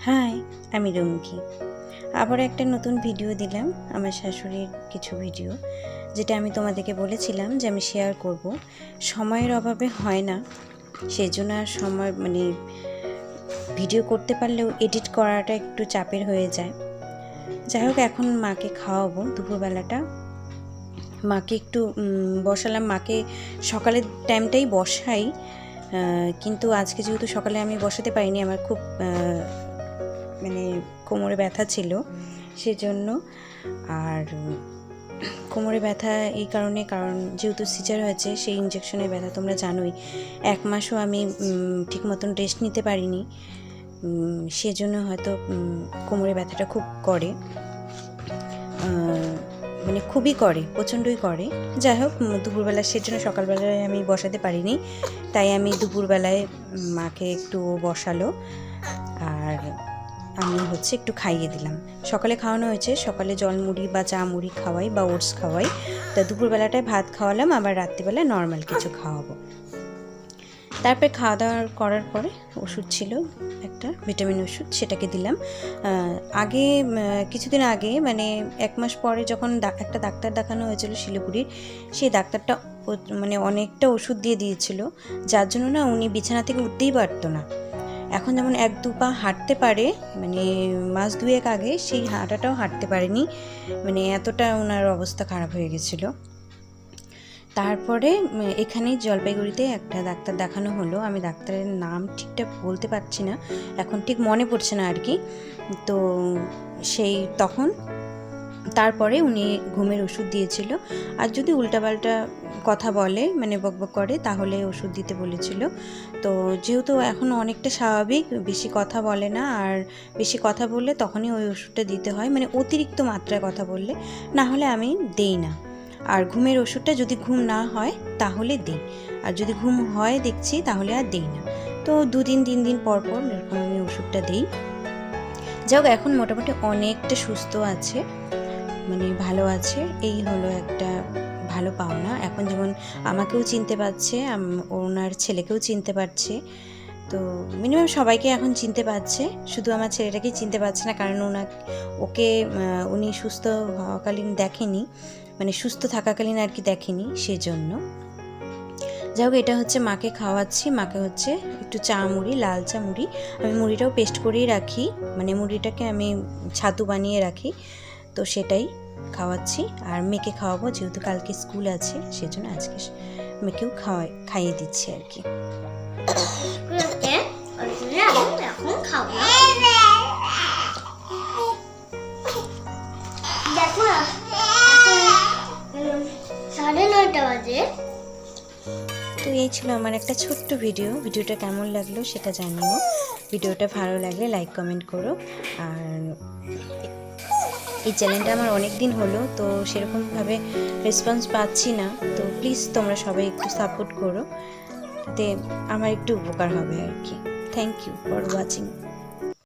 High, আমি রুমকি। আবার একটা নতুন ভিডিও দিলাম, আমার শাশুড়ির কিছু ভিডিও, যেটা আমি তোমাদেরকে বলেছিলাম যে আমি শেয়ার করব। সময়ের অভাবে হয় না, সেই জন্য আর সময় ভিডিও করতে পারলেও এডিট করাটা একটু চাপের হয়ে যায়। যাই হোক, এখন মাকে খাওয়াবো দুপুরবেলাটা। মাকে একটু বসালাম, মাকে সকালের টাইমটাই বসাই, কিন্তু আজকে যেহেতু সকালে আমি বসাতে পারিনি, আমার খুব কোমরে ব্যথা ছিল সেজন্য। আর কোমরে ব্যথা এই কারণ যেহেতু সিজার হয়েছে, সেই ইঞ্জেকশনের ব্যথা তোমরা জানোই। 1 মাসও আমি ঠিক মতন রেস্ট নিতে পারিনি, সেজন্য হয়তো কোমরে ব্যথাটা খুব করে, খুবই করে, প্রচণ্ডই করে। যাই হোক, দুপুরবেলা সেজন্য সকালবেলায় আমি বসাতে পারিনি, তাই আমি দুপুরবেলায় মাকে একটু বসালো আর আমি একটু খাইয়ে দিলাম। সকালে খাওয়ানো হয়েছে, সকালে জল মুড়ি বা চা মুড়ি খাওয়াই বা ওটস খাওয়াই, তা দুপুরবেলাটায় ভাত খাওয়ালাম, আবার রাত্রিবেলায় নর্মাল কিছু খাওয়াবো। তারপরে খাওয়া দাওয়া করার পরে ওষুধ ছিল একটা ভিটামিন ওষুধ, সেটাকে দিলাম। আগে কিছুদিন আগে 1 মাস পরে যখন একটা ডাক্তার দেখানো হয়েছিল শিলিগুড়ির, সেই ডাক্তারটা অনেকটা ওষুধ দিয়ে দিয়েছিল, যার জন্য না উনি বিছানা থেকে উঠতেই পারতো না। এখন যেমন 1-2 পা হাঁটতে পারে, মাস 2 আগে সেই হাঁটাটাও হাঁটতে পারেনি, এতটা ওনার অবস্থা খারাপ হয়ে গেছিলো। তারপরে এখানেই জলপাইগুড়িতে একটা ডাক্তার দেখানো হলো, আমি ডাক্তারের নাম ঠিকঠাক বলতে পারছি না, এখন ঠিক মনে পড়ছে না আর কি। তো তারপরে উনি ঘুমের ওষুধ দিয়েছিল, আর যদি উল্টাপাল্টা কথা বলে বকবক করে তাহলে ওষুধ দিতে বলেছিল। তো যেহেতু এখন অনেকটা স্বাভাবিক, বেশি কথা বলে না, আর বেশি কথা বললে তখনই ওই ওষুধটা দিতে হয়, অতিরিক্ত মাত্রায় কথা বললে, না হলে আমি দেই না। আর ঘুমের ওষুধটা যদি ঘুম না হয় তাহলে দিই, আর যদি ঘুম হয় দেখছি তাহলে আর দিই না। তো 2-3 দিন পর পর এরকম আমি ওষুধটা দিই। যাই হোক, এখন মোটামুটি অনেকটা সুস্থ আছে, ভালো আছে, এই হলো একটা ভালো পাওনা। এখন যেমন আমাকেও চিনতে পারছে, ওনার ছেলেকেও চিনতে পারছে, তো মিনিমাম সবাইকে এখন চিনতে পারছে, শুধু আমার ছেলেটাকেই চিনতে পারছে না, কারণ ওকে উনি সুস্থ হওয়াকালীন দেখেনি, সুস্থ থাকাকালীন আর কি দেখেনি, সেজন্য। যাই হোক, এটা মাকে খাওয়াচ্ছি, মাকে একটু চা মুড়ি, লাল চা মুড়ি, আমি মুড়িটাও পেস্ট করেই রাখি, মুড়িটাকে আমি ছাতু বানিয়ে রাখি, তো সেটাই খাওয়াচ্ছি। আর মেয়েকে খাওয়াবো, যেহেতু কালকে স্কুল আছে, সেজন্য আজকে মেয়েকেও খাইয়ে দিচ্ছি আর কি। তো এই ছিল আমার একটা ছোট্ট ভিডিওটা কেমন লাগলো সেটা জানিও। ভিডিওটা ভালো লাগলে লাইক কমেন্ট করো। আর এই চ্যানেলটা আমার অনেক দিন হলো, তো সেরকমভাবে রেসপন্স পাচ্ছি না, তো প্লিজ তোমরা সবাই একটু সাপোর্ট করো, তাতে আমার একটু উপকার হবে আর কি। Thank you for watching.